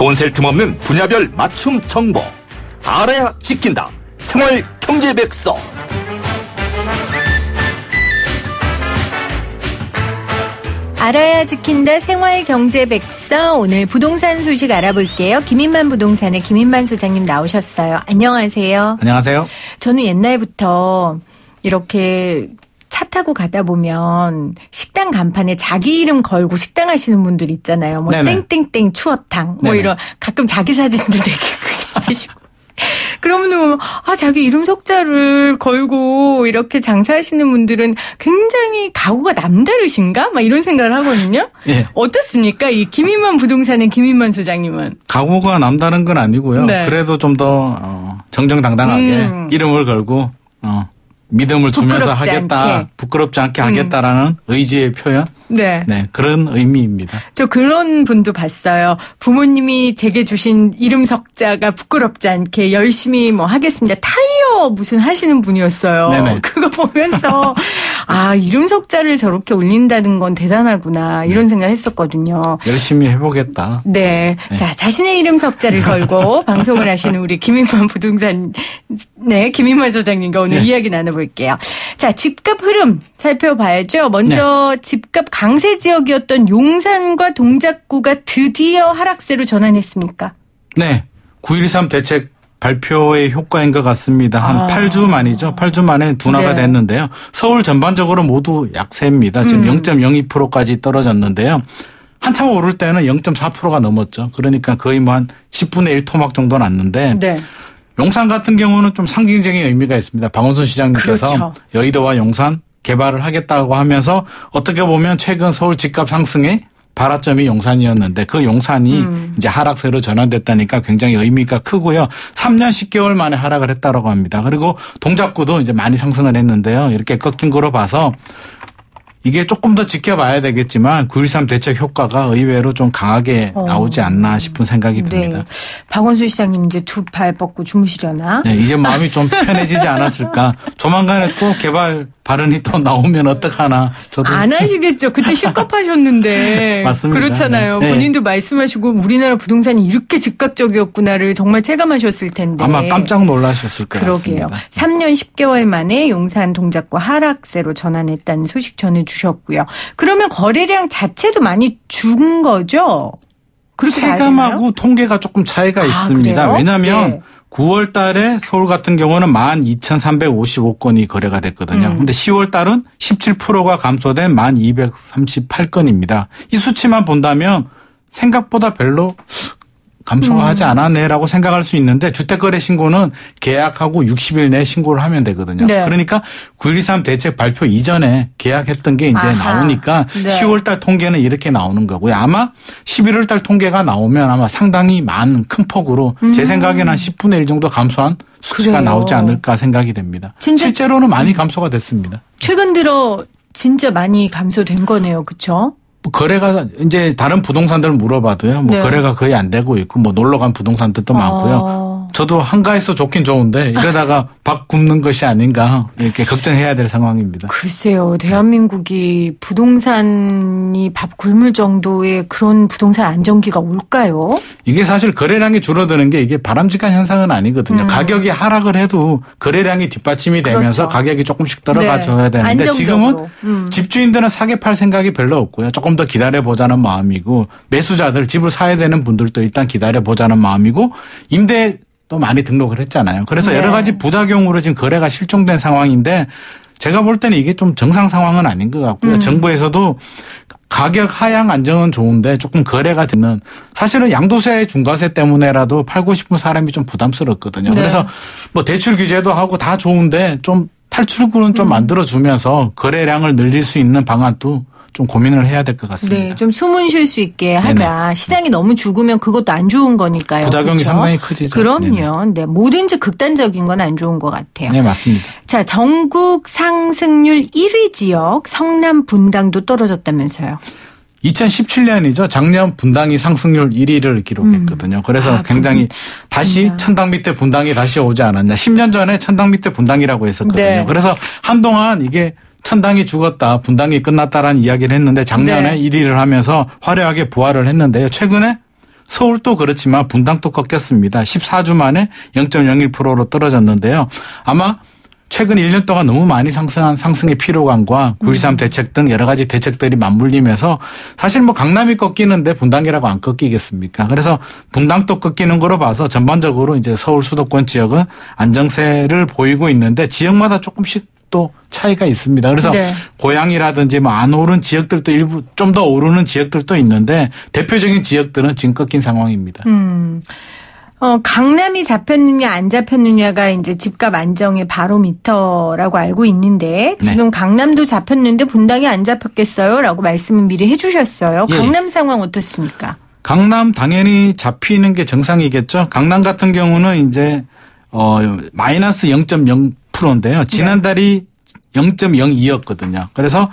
돈 셀 틈 없는 분야별 맞춤 정보. 알아야 지킨다. 생활 경제 백서. 알아야 지킨다 생활 경제 백서. 오늘 부동산 소식 알아볼게요. 김인만 부동산의 김인만 소장님 나오셨어요. 안녕하세요. 안녕하세요. 저는 옛날부터 이렇게 차 타고 가다 보면 식당 간판에 자기 이름 걸고 식당 하시는 분들 있잖아요. 뭐 네네. 땡땡땡 추어탕 뭐 네네. 이런 가끔 자기 사진도 되게 크게 하시고. 그러면 보면 자기 이름 석자를 걸고 이렇게 장사하시는 분들은 굉장히 각오가 남다르신가? 막 이런 생각을 하거든요. 예. 어떻습니까? 이 김인만 부동산의 김인만 소장님은. 각오가 남다른 건 아니고요. 네. 그래도 좀 더 정정당당하게 이름을 걸고 믿음을 주면서 부끄럽지 하겠다. 않게. 부끄럽지 않게 하겠다라는 의지의 표현. 네. 네, 그런 의미입니다. 저 그런 분도 봤어요. 부모님이 제게 주신 이름 석자가 부끄럽지 않게 열심히 뭐 하겠습니다. 타이어 무슨 하시는 분이었어요. 네네. 그거 보면서 이름 석자를 저렇게 올린다는 건 대단하구나 이런 생각했었거든요. 열심히 해보겠다. 네. 자, 자신의 이름 석자를 걸고 방송을 하시는 우리 김인만 부동산, 김인만 소장님과 오늘 이야기 나눠볼게요. 자, 집값 흐름 살펴봐야죠. 먼저 집값 강세 지역이었던 용산과 동작구가 드디어 하락세로 전환했습니까? 네. 9.13 대책 발표의 효과인 것 같습니다. 한 8주 만이죠. 8주 만에 둔화가 됐는데요. 서울 전반적으로 모두 약세입니다. 지금 0.02%까지 떨어졌는데요. 한참 오를 때는 0.4%가 넘었죠. 그러니까 거의 뭐 한 10분의 1 토막 정도 났는데 용산 같은 경우는 좀 상징적인 의미가 있습니다. 박원순 시장님께서 그렇죠. 여의도와 용산 개발을 하겠다고 하면서 어떻게 보면 최근 서울 집값 상승의 발화점이 용산이었는데 그 용산이 이제 하락세로 전환됐다니까 굉장히 의미가 크고요. 3년 10개월 만에 하락을 했다고 합니다. 그리고 동작구도 이제 많이 상승을 했는데요. 이렇게 꺾인 거로 봐서 이게 조금 더 지켜봐야 되겠지만 9.13 대책 효과가 의외로 좀 강하게 나오지 않나 싶은 생각이 듭니다. 네. 박원순 시장님 이제 두 팔 뻗고 주무시려나? 네, 이제 마음이 좀 편해지지 않았을까. 조만간에 또 개발 발언이 또 나오면 어떡하나. 저도 안 하시겠죠. 그때 실컷 하셨는데. 맞습니다. 그렇잖아요. 네. 본인도 말씀하시고 우리나라 부동산이 이렇게 즉각적이었구나를 정말 체감하셨을 텐데. 아마 깜짝 놀라셨을 것 그러게요. 같습니다. 3년 10개월 만에 용산 동작구 하락세로 전환했다는 소식 전해주셨고요. 그러면 거래량 자체도 많이 준 거죠? 그렇게 봐야 되나요? 체감하고 통계가 조금 차이가 있습니다. 그래요? 왜냐하면 9월 달에 서울 같은 경우는 12,355건이 거래가 됐거든요. 근데 10월 달은 17%가 감소된 1,238건입니다. 이 수치만 본다면 생각보다 별로 감소가 하지 않았네라고 생각할 수 있는데 주택거래 신고는 계약하고 60일 내에 신고를 하면 되거든요. 네. 그러니까 9.13 대책 발표 이전에 계약했던 게 이제 나오니까 10월 달 통계는 이렇게 나오는 거고요. 아마 11월 달 통계가 나오면 아마 상당히 많은 큰 폭으로 제 생각에는 한 10분의 1 정도 감소한 수치가 나오지 않을까 생각이 됩니다. 실제로는 많이 감소가 됐습니다. 최근 들어 진짜 많이 감소된 거네요. 그렇죠? 거래가 이제 다른 부동산들 물어봐도요. 뭐 거래가 거의 안 되고 있고 뭐 놀러 간 부동산들도 많고요. 저도 한가해서 좋긴 좋은데 이러다가 밥 굶는 것이 아닌가 이렇게 걱정해야 될 상황입니다. 글쎄요. 대한민국이 부동산이 밥 굶을 정도의 그런 부동산 안정기가 올까요? 이게 사실 거래량이 줄어드는 게 이게 바람직한 현상은 아니거든요. 가격이 하락을 해도 거래량이 뒷받침이 되면서 가격이 조금씩 떨어져야 되는데 지금은 집주인들은 사게 팔 생각이 별로 없고요. 조금 더 기다려보자는 마음이고 매수자들 집을 사야 되는 분들도 일단 기다려보자는 마음이고 임대도 많이 등록을 했잖아요. 그래서 여러 가지 부작용으로 지금 거래가 실종된 상황인데 제가 볼 때는 이게 좀 정상 상황은 아닌 것 같고요. 정부에서도 가격 하향 안정은 좋은데 조금 거래가 되는 사실은 양도세 중과세 때문에라도 팔고 싶은 사람이 좀 부담스럽거든요. 그래서 뭐 대출 규제도 하고 다 좋은데 좀 탈출구는 좀 만들어주면서 거래량을 늘릴 수 있는 방안도 좀 고민을 해야 될 것 같습니다. 네, 좀 숨은 쉴 수 있게 하자. 네네. 시장이 너무 죽으면 그것도 안 좋은 거니까요. 부작용이 그렇죠? 상당히 크지죠. 그럼요. 네, 뭐든지 극단적인 건 안 좋은 것 같아요. 네, 맞습니다. 자, 전국 상승률 1위 지역 성남 분당도 떨어졌다면서요. 2017년이죠. 작년 분당이 상승률 1위를 기록했거든요. 그래서 굉장히 다시 천당 밑에 분당이 다시 오지 않았냐. 10년 전에 천당 밑에 분당이라고 했었거든요. 네. 그래서 한동안 이게 천당이 죽었다, 분당이 끝났다라는 이야기를 했는데 작년에 1위를 하면서 화려하게 부활을 했는데요. 최근에 서울도 그렇지만 분당도 꺾였습니다. 14주 만에 0.01%로 떨어졌는데요. 아마 최근 1년 동안 너무 많이 상승한 상승의 피로감과 9.13 대책 등 여러 가지 대책들이 맞물리면서 사실 뭐 강남이 꺾이는데 분당이라고 안 꺾이겠습니까? 그래서 분당도 꺾이는 거로 봐서 전반적으로 이제 서울 수도권 지역은 안정세를 보이고 있는데 지역마다 조금씩 또 차이가 있습니다. 그래서 네. 고양이라든지 뭐 안 오른 지역들도 일부 좀 더 오르는 지역들도 있는데 대표적인 지역들은 지금 꺾인 상황입니다. 강남이 잡혔느냐 안 잡혔느냐가 이제 집값 안정의 바로미터라고 알고 있는데 지금 네. 강남도 잡혔는데 분당이 안 잡혔겠어요? 라고 말씀을 미리 해 주셨어요. 예. 강남 상황 어떻습니까? 강남 당연히 잡히는 게 정상이겠죠. 강남 같은 경우는 이제 마이너스 0.0%인데요. 지난달이 0.02였거든요. 그래서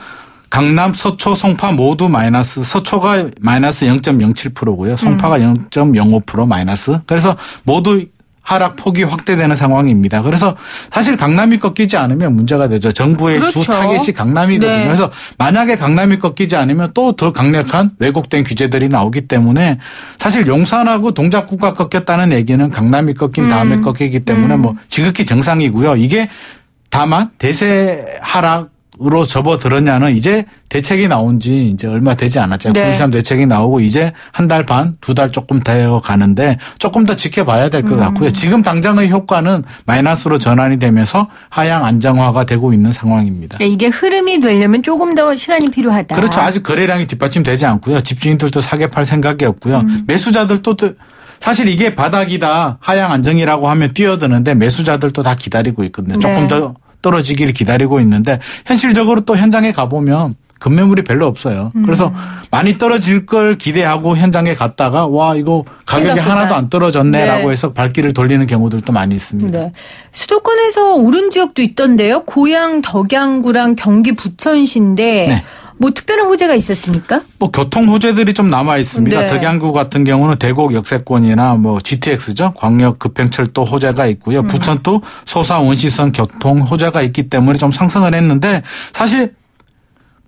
강남, 서초, 송파 모두 마이너스, 서초가 마이너스 0.07%고요. 송파가 0.05% 마이너스. 그래서 모두 하락 폭이 확대되는 상황입니다. 그래서 사실 강남이 꺾이지 않으면 문제가 되죠. 정부의 그렇죠. 주 타겟이 강남이거든요. 네. 그래서 만약에 강남이 꺾이지 않으면 또 더 강력한 왜곡된 규제들이 나오기 때문에 사실 용산하고 동작구가 꺾였다는 얘기는 강남이 꺾인 다음에 꺾이기 때문에 뭐 지극히 정상이고요. 이게 다만 대세 하락으로 접어들었냐는 이제 대책이 나온 지 이제 얼마 되지 않았죠. 네. 9.13 대책이 나오고 이제 한 달 반, 2달 조금 되어 가는데 조금 더 지켜봐야 될 것 같고요. 지금 당장의 효과는 마이너스로 전환이 되면서 하향 안정화가 되고 있는 상황입니다. 네, 이게 흐름이 되려면 조금 더 시간이 필요하다. 그렇죠. 아직 거래량이 뒷받침되지 않고요. 집주인들도 사게 팔 생각이 없고요. 매수자들도 사실 이게 바닥이다 하향 안정이라고 하면 뛰어드는데 매수자들도 다 기다리고 있거든요. 네. 조금 더 떨어지기를 기다리고 있는데 현실적으로 또 현장에 가보면 급매물이 별로 없어요. 그래서 많이 떨어질 걸 기대하고 현장에 갔다가 와 이거 가격이 하나도 안 떨어졌네라고 네. 해서 발길을 돌리는 경우들도 많이 있습니다. 네. 수도권에서 오른 지역도 있던데요. 고양 덕양구랑 경기 부천시인데 네. 뭐 특별한 호재가 있었습니까? 뭐 교통 호재들이 좀 남아 있습니다. 네. 덕양구 같은 경우는 대곡 역세권이나 뭐 GTX죠. 광역 급행철도 호재가 있고요. 부천도 소사 원시선 교통 호재가 있기 때문에 좀 상승을 했는데 사실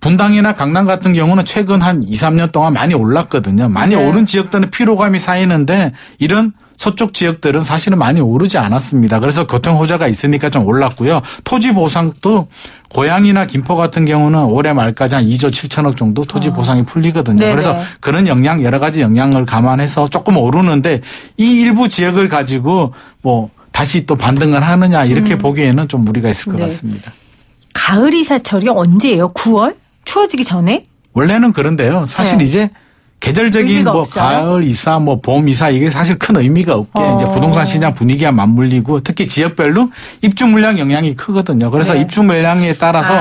분당이나 강남 같은 경우는 최근 한 2, 3년 동안 많이 올랐거든요. 많이 네. 오른 지역들은 피로감이 쌓이는데 이런 서쪽 지역들은 사실은 많이 오르지 않았습니다. 그래서 교통 호재가 있으니까 좀 올랐고요. 토지 보상도 고양이나 김포 같은 경우는 올해 말까지 한 2조 7천억 정도 토지 보상이 풀리거든요. 네네. 그래서 그런 영향 여러 가지 영향을 감안해서 조금 오르는데 이 일부 지역을 가지고 뭐 다시 또 반등을 하느냐 이렇게 보기에는 좀 무리가 있을 것 네. 같습니다. 가을 이사철이 언제예요? 9월? 추워지기 전에? 원래는 그런데요. 사실 네. 이제 계절적인 뭐 없어요? 가을 이사, 뭐 봄 이사 이게 사실 큰 의미가 없게 이제 부동산 시장 분위기가 맞물리고 특히 지역별로 입주 물량 영향이 크거든요. 그래서 네. 입주 물량에 따라서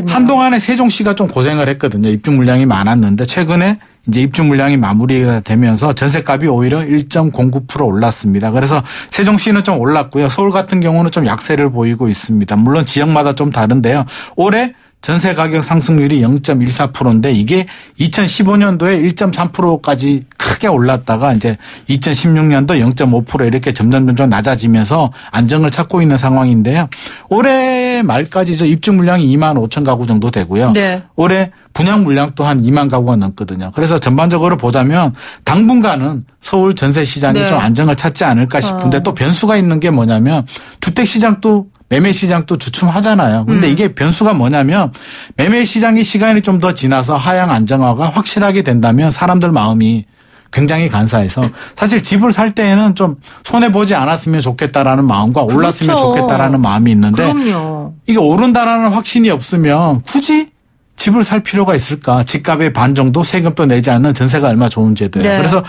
한동안에 세종시가 좀 고생을 했거든요. 입주 물량이 많았는데 최근에 이제 입주 물량이 마무리가 되면서 전세값이 오히려 1.09% 올랐습니다. 그래서 세종시는 좀 올랐고요. 서울 같은 경우는 좀 약세를 보이고 있습니다. 물론 지역마다 좀 다른데요. 올해 전세 가격 상승률이 0.14%인데 이게 2015년도에 1.3%까지 크게 올랐다가 이제 2016년도 0.5% 이렇게 점점 낮아지면서 안정을 찾고 있는 상황인데요. 올해 말까지 입주 물량이 2만 5천 가구 정도 되고요. 네. 올해 분양 물량도 한 2만 가구가 넘거든요. 그래서 전반적으로 보자면 당분간은 서울 전세 시장이 네. 좀 안정을 찾지 않을까 싶은데 또 변수가 있는 게 뭐냐면 주택 시장도 매매 시장도 주춤하잖아요. 근데 이게 변수가 뭐냐면 매매 시장의 시간이 좀 더 지나서 하향 안정화가 확실하게 된다면 사람들 마음이 굉장히 간사해서 사실 집을 살 때에는 좀 손해보지 않았으면 좋겠다라는 마음과 올랐으면 그렇죠. 좋겠다라는 마음이 있는데 그럼요. 이게 오른다라는 확신이 없으면 굳이 집을 살 필요가 있을까? 집값의 반 정도 세금도 내지 않는 전세가 얼마나 좋은 제도예요. 네. 그래서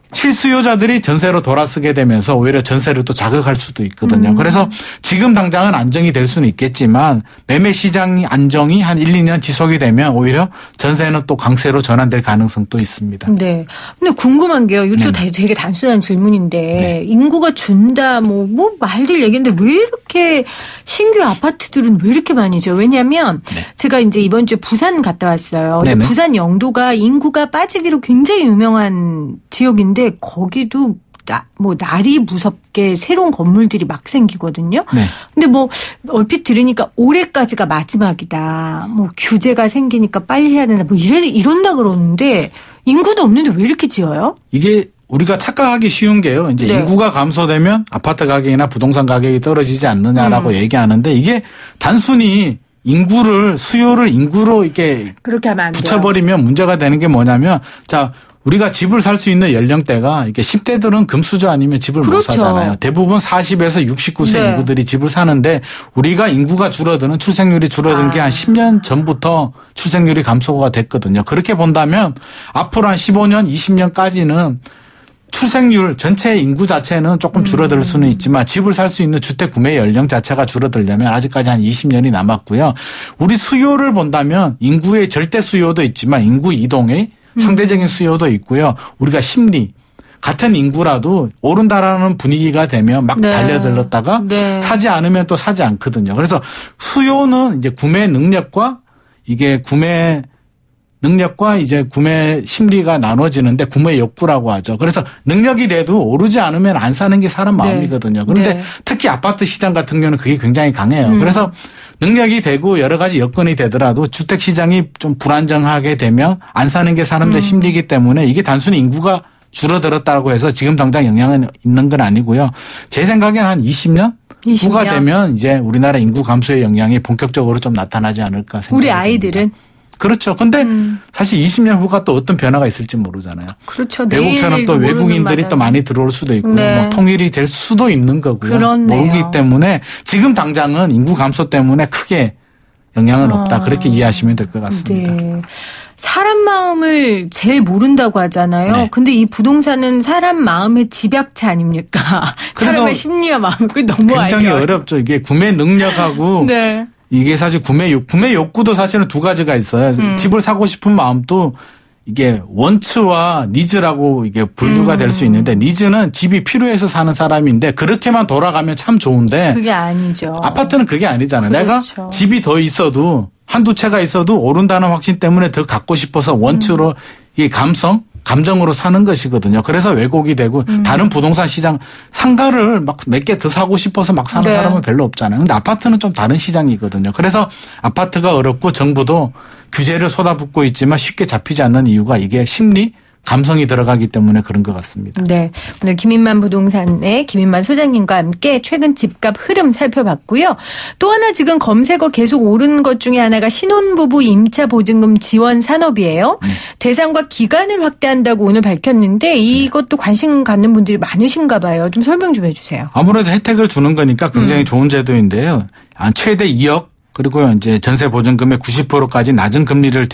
실수요자들이 전세로 돌아서게 되면서 오히려 전세를 또 자극할 수도 있거든요. 그래서 지금 당장은 안정이 될 수는 있겠지만 매매 시장 안정이 한 1, 2년 지속이 되면 오히려 전세는 또 강세로 전환될 가능성도 있습니다. 네. 근데 궁금한 게요. 이것도 네. 되게 단순한 질문인데 네. 인구가 준다 뭐 말들 얘기인데 왜 이렇게 신규 아파트들은 왜 이렇게 많이 져요? 왜냐하면 네. 제가 이제 이번 주에 부산 갔다 왔어요. 근데 부산 영도가 인구가 빠지기로 굉장히 유명한 지역인데 거기도 날이 무섭게 새로운 건물들이 막 생기거든요. 네. 근데 얼핏 들으니까 올해까지가 마지막이다. 규제가 생기니까 빨리 해야 된다. 이런다 그러는데 인구도 없는데 왜 이렇게 지어요? 이게 우리가 착각하기 쉬운 게요. 이제 인구가 감소되면 아파트 가격이나 부동산 가격이 떨어지지 않느냐라고 얘기하는데 이게 단순히 수요를 인구로 이렇게 그렇게 하면 안 붙여버리면 문제가 되는 게 뭐냐면 자, 우리가 집을 살 수 있는 연령대가 이게 10대들은 금수저 아니면 집을 못 사잖아요. 대부분 40에서 69세 인구들이 집을 사는데 우리가 인구가 줄어드는 출생률이 줄어든 게 한 10년 전부터 출생률이 감소가 됐거든요. 그렇게 본다면 앞으로 한 15년, 20년까지는 출생률 전체 인구 자체는 조금 줄어들 수는 있지만 집을 살 수 있는 주택 구매 연령 자체가 줄어들려면 아직까지 한 20년이 남았고요. 우리 수요를 본다면 인구의 절대 수요도 있지만 인구 이동의 상대적인 수요도 있고요. 우리가 심리 같은 인구라도 오른다라는 분위기가 되면 막 달려들었다가 사지 않으면 또 사지 않거든요. 그래서 수요는 이제 구매 능력과 이제 구매 심리가 나눠지는데 구매 욕구라고 하죠. 그래서 능력이 돼도 오르지 않으면 안 사는 게 사람 마음이거든요. 그런데 특히 아파트 시장 같은 경우는 그게 굉장히 강해요. 그래서 능력이 되고 여러 가지 여건이 되더라도 주택 시장이 좀 불안정하게 되면 안 사는 게 사람들 심리이기 때문에 이게 단순히 인구가 줄어들었다고 해서 지금 당장 영향은 있는 건 아니고요. 제 생각에는 한 20년 후가 되면 이제 우리나라 인구 감소의 영향이 본격적으로 좀 나타나지 않을까 생각합니다. 우리 아이들은? 그렇죠. 근데 사실 20년 후가 또 어떤 변화가 있을지 모르잖아요. 그렇죠. 외국처럼 또 외국인들이 또 많이 들어올 수도 있고요. 뭐 통일이 될 수도 있는 거고요. 그렇네요. 모르기 때문에 지금 당장은 인구 감소 때문에 크게 영향은 없다. 그렇게 이해하시면 될 것 같습니다. 네. 사람 마음을 제일 모른다고 하잖아요. 근데 이 부동산은 사람 마음의 집약체 아닙니까? 사람의 심리와 마음. 그게 너무 굉장히 어렵죠. 이게 구매 능력하고 이게 사실 구매 욕구도 사실은 두 가지가 있어요. 집을 사고 싶은 마음도 이게 원츠와 니즈라고 이게 분류가 될 수 있는데 니즈는 집이 필요해서 사는 사람인데 그렇게만 돌아가면 참 좋은데 그게 아니죠. 아파트는 그게 아니잖아요. 그렇죠. 내가 집이 더 있어도 한두 채가 있어도 오른다는 확신 때문에 더 갖고 싶어서 원츠로 이 감정으로 사는 것이거든요. 그래서 왜곡이 되고 다른 부동산 시장 상가를 막 몇 개 더 사고 싶어서 막 사는 사람은 별로 없잖아요. 근데 아파트는 좀 다른 시장이거든요. 그래서 아파트가 어렵고 정부도 규제를 쏟아붓고 있지만 쉽게 잡히지 않는 이유가 이게 심리, 감성이 들어가기 때문에 그런 것 같습니다. 네. 오늘 김인만 부동산의 김인만 소장님과 함께 최근 집값 흐름 살펴봤고요. 또 하나 지금 검색어 계속 오르는 것 중에 하나가 신혼부부 임차 보증금 지원 산업이에요. 대상과 기간을 확대한다고 오늘 밝혔는데 이것도 관심 갖는 분들이 많으신가 봐요. 좀 설명 좀 해주세요. 아무래도 혜택을 주는 거니까 굉장히 좋은 제도인데요. 최대 2억. 그리고 이제 전세 보증금의 90%까지 낮은 금리를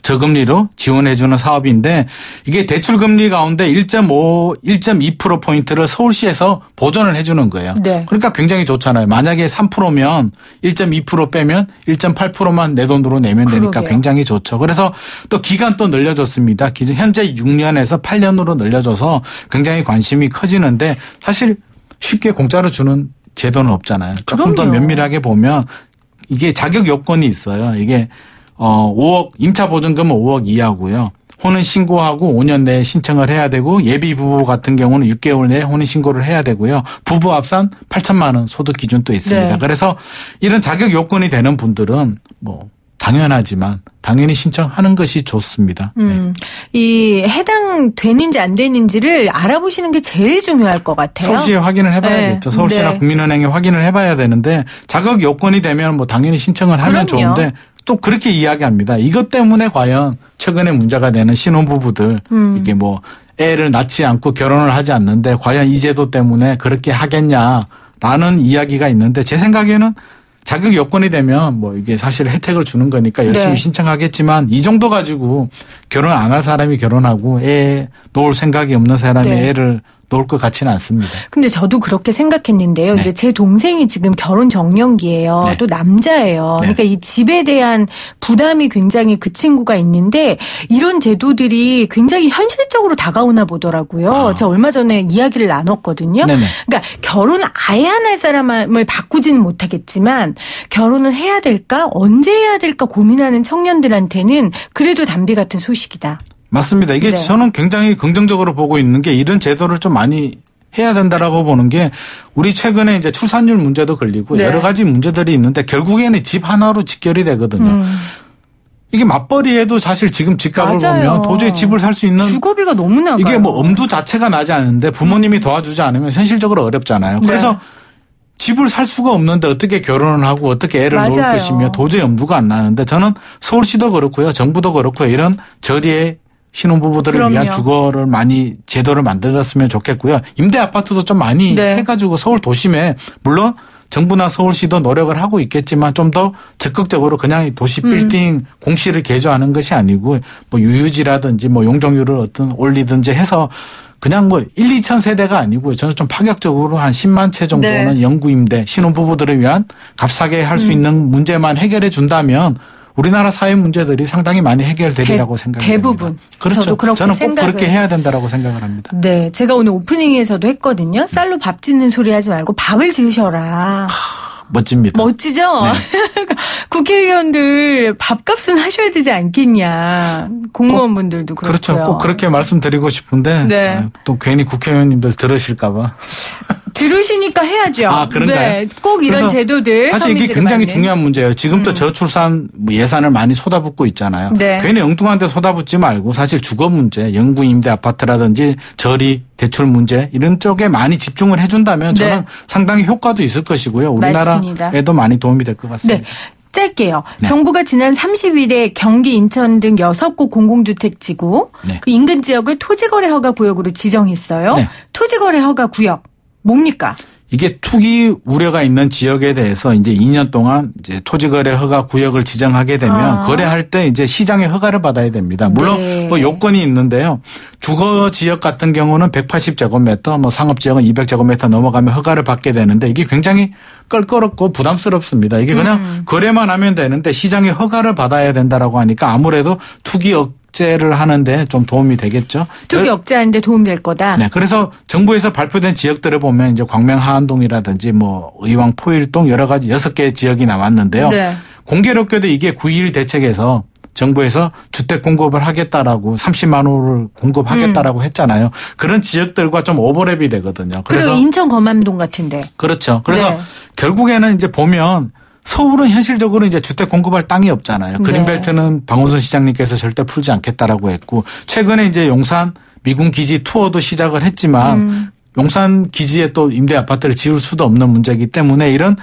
저금리로 지원해주는 사업인데 이게 대출 금리 가운데 1.2%포인트를 서울시에서 보전을 해주는 거예요. 그러니까 굉장히 좋잖아요. 만약에 3%면 1.2% 빼면 1.8%만 내 돈으로 내면 되니까 굉장히 좋죠. 그래서 또 기간 또 늘려줬습니다. 현재 6년에서 8년으로 늘려줘서 굉장히 관심이 커지는데 사실 쉽게 공짜로 주는 제도는 없잖아요. 조금 더 면밀하게 보면 이게 자격 요건이 있어요. 이게 5억 임차 보증금은 5억 이하고요. 혼인 신고하고 5년 내에 신청을 해야 되고 예비 부부 같은 경우는 6개월 내에 혼인 신고를 해야 되고요. 부부 합산 8천만 원 소득 기준도 있습니다. 그래서 이런 자격 요건이 되는 분들은 뭐 당연하지만 당연히 신청하는 것이 좋습니다. 이 해당되는지 안 되는지를 알아보시는 게 제일 중요할 것 같아요. 서울시에 확인을 해봐야겠죠. 서울시나 국민은행에 확인을 해봐야 되는데 자격 요건이 되면 뭐 당연히 신청을 하면 좋은데 또 그렇게 이야기합니다. 이것 때문에 과연 최근에 문제가 되는 신혼부부들 이게 뭐 애를 낳지 않고 결혼을 하지 않는데 과연 이 제도 때문에 그렇게 하겠냐라는 이야기가 있는데 제 생각에는 자격 요건이 되면 뭐 이게 사실 혜택을 주는 거니까 열심히 신청하겠지만 이 정도 가지고 결혼 안 할 사람이 결혼하고 애 놓을 생각이 없는 사람이 애를 놓을 것 같지는 않습니다. 근데 저도 그렇게 생각했는데요. 이제 제 동생이 지금 결혼 정년기예요. 또 남자예요. 그러니까 이 집에 대한 부담이 굉장히 그 친구가 있는데 이런 제도들이 굉장히 현실적으로 다가오나 보더라고요. 제가 얼마 전에 이야기를 나눴거든요. 그러니까 결혼 아예 안 할 사람을 바꾸지는 못하겠지만 결혼을 해야 될까? 언제 해야 될까 고민하는 청년들한테는 그래도 담비 같은 소식이다. 맞습니다. 이게 저는 굉장히 긍정적으로 보고 있는 게 이런 제도를 좀 많이 해야 된다라고 보는 게 우리 최근에 이제 출산율 문제도 걸리고 여러 가지 문제들이 있는데 결국에는 집 하나로 직결이 되거든요. 이게 맞벌이해도 사실 지금 집값을 맞아요. 보면 도저히 집을 살 수 있는 주거비가 너무 나가요. 이게 뭐 엄두 자체가 나지 않는데 부모님이 도와주지 않으면 현실적으로 어렵잖아요. 그래서 네. 집을 살 수가 없는데 어떻게 결혼을 하고 어떻게 애를 맞아요. 놓을 것이며 도저히 엄두가 안 나는데 저는 서울시도 그렇고요. 정부도 그렇고요. 이런 저리의 신혼부부들을 그럼요. 위한 주거를 많이 제도를 만들었으면 좋겠고요. 임대 아파트도 좀 많이 네. 해가지고 서울 도심에 물론 정부나 서울시도 노력을 하고 있겠지만 좀 더 적극적으로 그냥 도시 빌딩 공시를 개조하는 것이 아니고 뭐 유유지라든지 뭐 용적률을 어떤 올리든지 해서 그냥 뭐 1, 2천 세대가 아니고요. 저는 좀 파격적으로 한 10만 채 정도는 네. 영구 임대 신혼부부들을 위한 값싸게 할 수 있는 문제만 해결해 준다면 우리나라 사회 문제들이 상당히 많이 해결되리라고 생각합니다. 대부분. 그렇죠. 저도 그렇게 저는 꼭 생각을. 그렇게 해야 된다라고 생각을 합니다. 네. 제가 오늘 오프닝에서도 했거든요. 쌀로 밥 짓는 소리 하지 말고 밥을 지으셔라. 멋집니다. 멋지죠? 네. 국회의원들 밥값은 하셔야 되지 않겠냐. 공무원분들도 그렇고요. 그렇죠. 꼭 그렇게 말씀드리고 싶은데 네. 또 괜히 국회의원님들 들으실까 봐. 들으시니까 해야죠. 아, 그런가요? 네. 꼭 이런 그래서 제도들. 사실 이게 서민들을 굉장히 맞는. 중요한 문제예요. 지금도 저출산 예산을 많이 쏟아붓고 있잖아요. 네. 괜히 엉뚱한 데 쏟아붓지 말고 사실 주거 문제, 영구 임대 아파트라든지 저리 대출 문제 이런 쪽에 많이 집중을 해준다면 네. 저는 상당히 효과도 있을 것이고요. 맞습니다. 우리나라에도 많이 도움이 될 것 같습니다. 네. 짧게요. 네. 정부가 지난 30일에 경기 인천 등 6곳 공공주택지구 네. 그 인근 지역을 토지거래 허가 구역으로 지정했어요. 네. 토지거래 허가 구역 뭡니까? 이게 투기 우려가 있는 지역에 대해서 이제 2년 동안 이제 토지거래 허가 구역을 지정하게 되면 거래할 때 이제 시장의 허가를 받아야 됩니다. 물론 네. 뭐 요건이 있는데요. 주거 지역 같은 경우는 180제곱미터, 뭐 상업 지역은 200제곱미터 넘어가면 허가를 받게 되는데 이게 굉장히 껄끄럽고 부담스럽습니다. 이게 그냥 거래만 하면 되는데 시장의 허가를 받아야 된다라고 하니까 아무래도 투기 억제를 하는데 좀 도움이 되겠죠. 투기 억제하는데 도움될 거다. 네, 그래서 정부에서 발표된 지역들을 보면 이제 광명 하안동이라든지 뭐 의왕 포일동 여러 가지 6개 지역이 나왔는데요. 네. 공교롭게도 이게 9.1 대책에서 정부에서 주택 공급을 하겠다라고 30만 호를 공급하겠다라고 했잖아요. 그런 지역들과 좀 오버랩이 되거든요. 그리고 인천 검암동 같은데. 그렇죠. 그래서 네. 결국에는 이제 보면 서울은 현실적으로 이제 주택 공급할 땅이 없잖아요. 네. 그린벨트는 방훈선 시장님께서 절대 풀지 않겠다라고 했고 최근에 이제 용산 미군 기지 투어도 시작을 했지만 용산 기지에 또 임대 아파트를 지을 수도 없는 문제이기 때문에 이런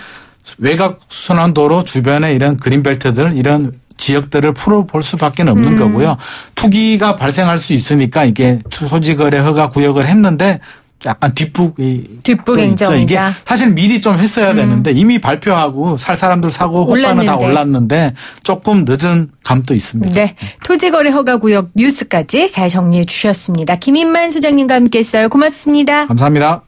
외곽 순환도로 주변에 이런 그린벨트들 이런 지역들을 풀어볼 수밖에 없는 거고요. 투기가 발생할 수 있으니까 이게 토지거래 허가 구역을 했는데 약간 뒷북행정이다. 이게 사실 미리 좀 했어야 되는데 이미 발표하고 살 사람들 사고 호가는 다 올랐는데 조금 늦은 감도 있습니다. 네. 토지거래 허가구역 뉴스까지 잘 정리해 주셨습니다. 김인만 소장님과 함께했어요. 고맙습니다. 감사합니다.